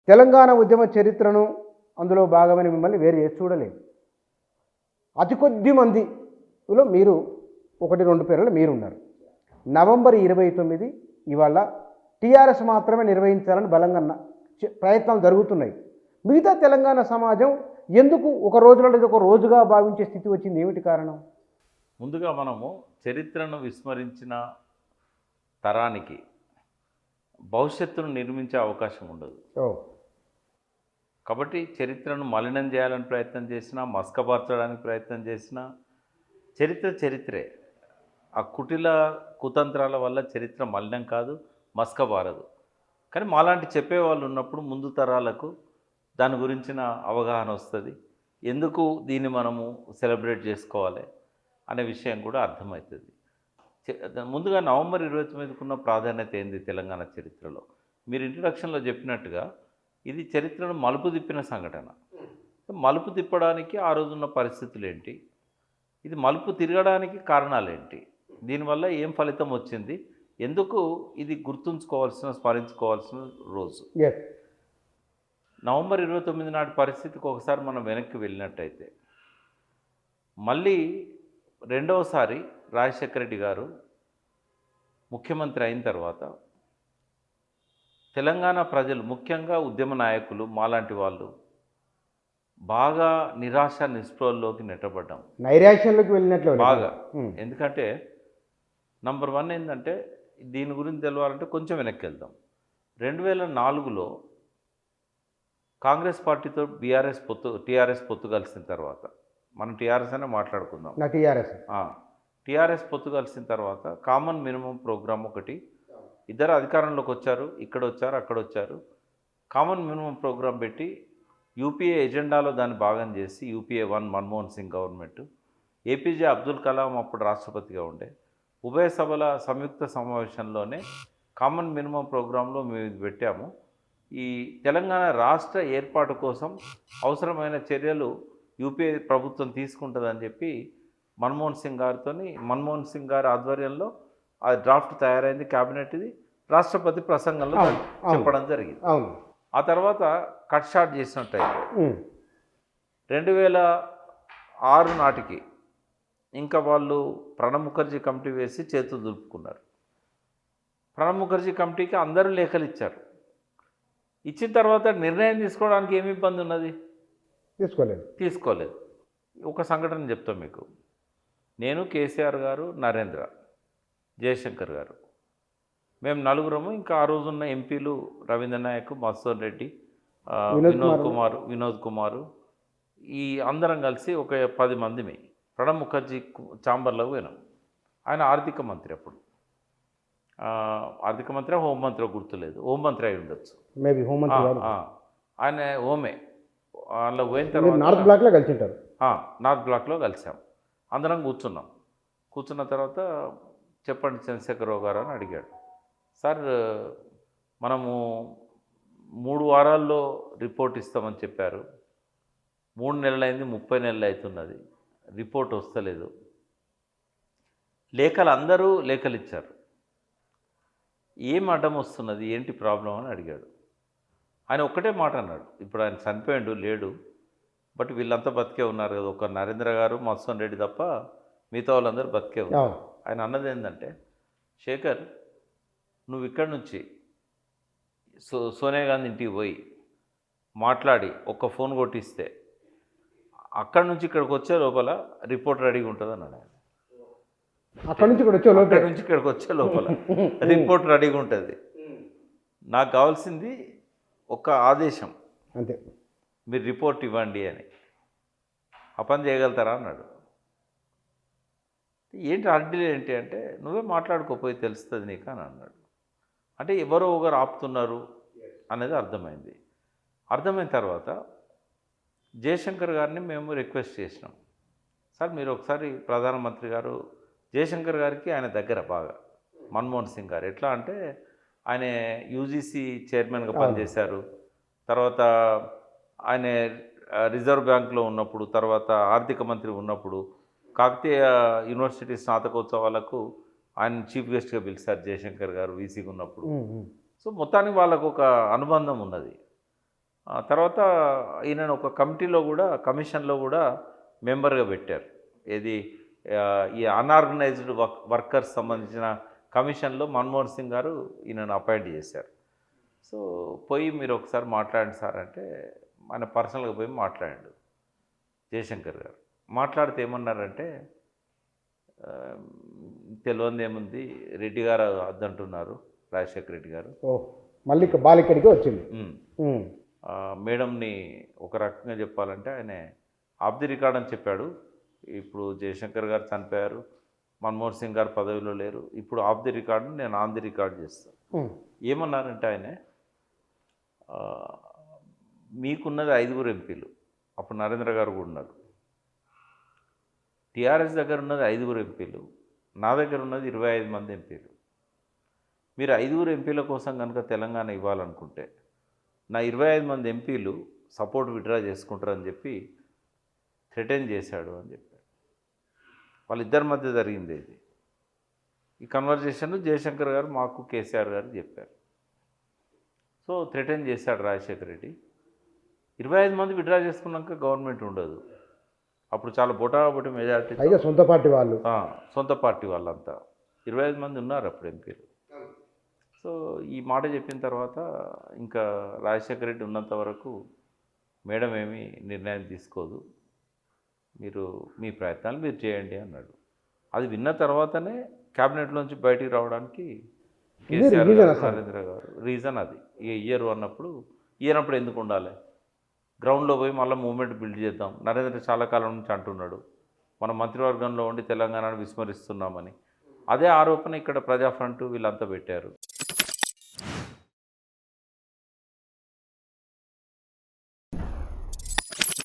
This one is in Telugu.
తెలంగాణ ఉద్యమ చరిత్రను అందులో భాగమైన మిమ్మల్ని వేరు చేసి చూడలేదు. అతి కొద్ది మందిలో మీరు 1-2 పేర్లు మీరున్నారు. నవంబర్ 29 ఇవాళ టీఆర్ఎస్ మాత్రమే నిర్వహించాలని బలంగా ప్రయత్నాలు జరుగుతున్నాయి. మిగతా తెలంగాణ సమాజం ఎందుకు ఒక రోజులో లేదా ఒక రోజుగా భావించే స్థితి వచ్చింది? ఏమిటి కారణం? ముందుగా మనము చరిత్రను విస్మరించిన తరానికి భవిష్యత్తును నిర్మించే అవకాశం ఉండదు. కాబట్టి చరిత్రను మలినం చేయాలని ప్రయత్నం చేసినా, మస్కపరచడానికి ప్రయత్నం చేసినా చరిత్రే. ఆ కుటిల కుతంత్రాల వల్ల చరిత్ర మలినం కాదు, మస్కబారదు. కానీ మాలాంటి చెప్పేవాళ్ళు ఉన్నప్పుడు ముందు తరాలకు దాని గురించిన అవగాహన వస్తుంది. ఎందుకు దీన్ని మనము సెలబ్రేట్ చేసుకోవాలి అనే విషయం కూడా అర్థమవుతుంది. ముందుగా నవంబర్ 29కు ఉన్న ప్రాధాన్యత ఏంది తెలంగాణ చరిత్రలో? మీరు ఇంట్రడక్షన్లో చెప్పినట్టుగా ఇది చరిత్రను మలుపు తిప్పిన సంఘటన. మలుపు తిప్పడానికి ఆ రోజున్న పరిస్థితులు ఏంటి, ఇది మలుపు తిరగడానికి కారణాలు ఏంటి, దీనివల్ల ఏం ఫలితం వచ్చింది, ఎందుకు ఇది గుర్తుంచుకోవాల్సిన స్మరించుకోవాల్సిన రోజు. నవంబర్ 29 నాటి పరిస్థితికి ఒకసారి మనం వెనక్కి వెళ్ళినట్టయితే మళ్ళీ రెండవసారి రాజశేఖర రెడ్డి గారు ముఖ్యమంత్రి అయిన తర్వాత తెలంగాణ ప్రజలు, ముఖ్యంగా ఉద్యమ నాయకులు మాలాంటి వాళ్ళు బాగా నిరాశ నిస్పృహల్లోకి నెట్టబడ్డాం, నైరాశ్యంలోకి వెళ్ళినట్లు బాగా. ఎందుకంటే నంబర్ 1 ఏంటంటే, దీని గురించి తెలవాలంటే కొంచెం వెనక్కి వెళ్దాం. 2004లో కాంగ్రెస్ పార్టీతో టీఆర్ఎస్ పొత్తు కలిసిన తర్వాత, మనం టీఆర్ఎస్ అనే మాట్లాడుకుందాం. టీఆర్ఎస్ పొత్తు కలిసిన తర్వాత కామన్ మినిమం ప్రోగ్రామ్ ఒకటి, ఇద్దరు అధికారంలోకి వచ్చారు, ఇక్కడ వచ్చారు, అక్కడ వచ్చారు. కామన్ మినిమం ప్రోగ్రాం పెట్టి యూపీఏ ఎజెండాలో దాన్ని భాగం చేసి UPA 1 Manmohan Singh government, APJ Abdul Kalam అప్పుడు రాష్ట్రపతిగా ఉండే, ఉభయ సభల సంయుక్త సమావేశంలోనే కామన్ మినిమం ప్రోగ్రాంలో మేము ఇది పెట్టాము. ఈ తెలంగాణ రాష్ట్ర ఏర్పాటు కోసం అవసరమైన చర్యలు యూపీఏ ప్రభుత్వం తీసుకుంటుందని చెప్పి మన్మోహన్ సింగ్ గారి ఆధ్వర్యంలో ఆ డ్రాఫ్ట్ తయారైంది. క్యాబినెట్ ఇది రాష్ట్రపతి ప్రసంగంలో చెప్పడం జరిగింది. ఆ తర్వాత కట్ షాట్ చేసినట్టయితే 2006 నాటికి ఇంకా వాళ్ళు ప్రణబ్ ముఖర్జీ కమిటీ వేసి చేతులు దులుపుకున్నారు. ప్రణబ్ ముఖర్జీ కమిటీకి అందరూ లేఖలు ఇచ్చారు. ఇచ్చిన తర్వాత నిర్ణయం తీసుకోవడానికి ఏమి ఇబ్బంది ఉన్నది? తీసుకోలేదు. ఒక సంఘటన చెప్తాం మీకు. నేను, కేసీఆర్ గారు, నరేంద్ర, జయశంకర్ గారు, మేము నలుగురము, ఇంకా ఆ రోజున్న ఎంపీలు రవీంద్ర నాయక్, మధుసూదన్ రెడ్డి, వినోద్ కుమారు, ఈ అందరం కలిసి ఒక 10 మందిమి ప్రణబ్ ముఖర్జీ ఛాంబర్లోకి పోయినాం. ఆయన ఆర్థిక మంత్రి, అప్పుడు ఆర్థిక మంత్రి, హోంమంత్రి గుర్తులేదు, హోంమంత్రి అయి ఉండొచ్చు, ఆయన హోమే. అందులో పోయిన తర్వాత నార్త్ బ్లాక్లో కలిసాం. అందరం కూర్చున్న తర్వాత చెప్పండి చంద్రశేఖరరావు గారు అని అడిగాడు. సార్, మనము 3 వారాల్లో రిపోర్ట్ ఇస్తామని చెప్పారు, 3 నెలలైంది, 30 నెలలు అవుతున్నది, రిపోర్ట్ వస్తలేదు. అందరూ లేఖలు ఇచ్చారు, ఏం అడ్డం వస్తున్నది, ఏంటి ప్రాబ్లం అని అడిగాడు. ఆయన ఒక్కటే మాట అన్నాడు, ఇప్పుడు ఆయన చనిపోయాడు, లేడు, బట్ వీళ్ళంతా బతికే ఉన్నారు కదా, ఒక నరేంద్ర గారు, మధుసూదన్ రెడ్డి తప్ప మిగతా వాళ్ళందరూ బతికే ఉన్నారు. ఆయన అన్నది ఏంటంటే, శేఖర్, నువ్వు ఇక్కడి నుంచి సోనియా గాంధీ ఇంటికి పోయి మాట్లాడి ఒక్క ఫోన్ కొట్టిస్తే అక్కడి నుంచి ఇక్కడికి వచ్చే లోపల రిపోర్ట్ రెడీగా ఉంటుంది అన్నాడు ఆయన. అక్కడి నుంచి ఇక్కడికి వచ్చే లోపల రిపోర్ట్ రెడీగా ఉంటుంది. నాకు కావాల్సింది ఒక ఆదేశం, అంతే, మీరు రిపోర్ట్ ఇవ్వండి అని. ఆ పని చేయగలుగుతారా అన్నాడు. ఏంటి అడ్డీలు ఏంటి అంటే, నువ్వే మాట్లాడుకోపోయి తెలుస్తుంది నీకు అని అన్నాడు. అంటే ఎవరో ఒకరు ఆపుతున్నారు అనేది అర్థమైంది. అర్థమైన తర్వాత జయశంకర్ గారిని మేము రిక్వెస్ట్ చేసినాం, సార్ మీరు ఒకసారి ప్రధానమంత్రి గారు, జయశంకర్ గారికి ఆయన దగ్గర బాగా మన్మోహన్ సింగ్ గారు, ఎట్లా అంటే ఆయన యూజీసీ చైర్మన్గా పనిచేశారు, తర్వాత ఆయన రిజర్వ్ బ్యాంక్లో ఉన్నప్పుడు, తర్వాత ఆర్థిక మంత్రి ఉన్నప్పుడు కాకతీయ యూనివర్సిటీ స్నాతకోత్సవాలకు ఆయన చీఫ్ గెస్ట్గా పిలిచారు జయశంకర్ గారు వీసీగా ఉన్నప్పుడు. సో మొత్తానికి వాళ్ళకు ఒక అనుబంధం ఉన్నది. తర్వాత ఈయనను ఒక కమిటీలో కూడా కమిషన్లో కూడా మెంబర్గా పెట్టారు. ఏది ఈ అన్ఆర్గనైజ్డ్ వర్కర్స్ సంబంధించిన కమిషన్లో మన్మోహన్ సింగ్ గారు ఈయనను అపాయింట్ చేశారు. సో పోయి మీరు ఒకసారి మాట్లాడండి సార్ అంటే ఆయన పర్సనల్గా పోయి మాట్లాడాడు జయశంకర్ గారు. మాట్లాడితే ఏమన్నారంటే తెలియదు ఏముంది, రెడ్డి గారు అద్దంటున్నారు, రాజశేఖర రెడ్డి గారు. మళ్ళీ బాలికడికి వచ్చింది. మేడంని ఒక రకంగా చెప్పాలంటే ఆయన ఆఫ్ ది రికార్డ్ అని చెప్పాడు. ఇప్పుడు జయశంకర్ గారు చనిపోయారు, మన్మోహన్ సింగ్ గారు పదవిలో లేరు, ఇప్పుడు ఆఫ్ ది రికార్డు నేను ఆన్ ది రికార్డ్ చేస్తాను. ఏమన్నారంటే ఆయన మీకున్నది 5 ఎంపీలు, అప్పుడు నరేంద్ర గారు కూడా ఉన్నారు. టీఆర్ఎస్ దగ్గర ఉన్నది 5 ఎంపీలు, నా దగ్గర ఉన్నది 25 మంది ఎంపీలు. మీరు 5 ఎంపీల కోసం కనుక తెలంగాణ ఇవ్వాలనుకుంటే నా 25 మంది ఎంపీలు సపోర్ట్ విత్డ్రా చేసుకుంటారని చెప్పి థ్రెటన్ చేశాడు అని చెప్పాడు. వాళ్ళిద్దరి మధ్య జరిగింది ఇది. ఈ కన్వర్జేషన్ జయశంకర్ గారు మాకు కేసీఆర్ గారు చెప్పారు. సో థ్రెటన్ చేశాడు రాజశేఖర రెడ్డి. 25 మంది విత్డ్రా చేసుకున్నాక గవర్నమెంట్ ఉండదు. అప్పుడు చాలా బొటాబొటి మెజారిటీ, సొంత పార్టీ వాళ్ళు, సొంత పార్టీ వాళ్ళంతా 25 మంది ఉన్నారు అప్పుడు ఎంపీలు. సో ఈ మాట చెప్పిన తర్వాత ఇంకా రాజశేఖర రెడ్డి ఉన్నంత వరకు మేడం ఏమీ నిర్ణయం తీసుకోదు, మీరు మీ ప్రయత్నాలు మీరు చేయండి అన్నాడు. అది విన్న తర్వాతనే క్యాబినెట్లోంచి బయటికి రావడానికి కేసీఆర్ గారు, నరేంద్ర గారు రీజన్ అది. ఇక ఇయ్యరు అన్నప్పుడు ఇయ్యనప్పుడు ఎందుకు ఉండాలి, గ్రౌండ్లో పోయి మళ్ళీ మూవ్మెంట్ బిల్డ్ చేద్దాం. నరేంద్ర చాలా కాలం నుంచి అంటున్నాడు మన మంత్రివర్గంలో ఉండి తెలంగాణను విస్మరిస్తున్నామని. అదే ఆరోపణ ఇక్కడ ప్రజా ఫ్రంట్ వీళ్ళంతా పెట్టారు.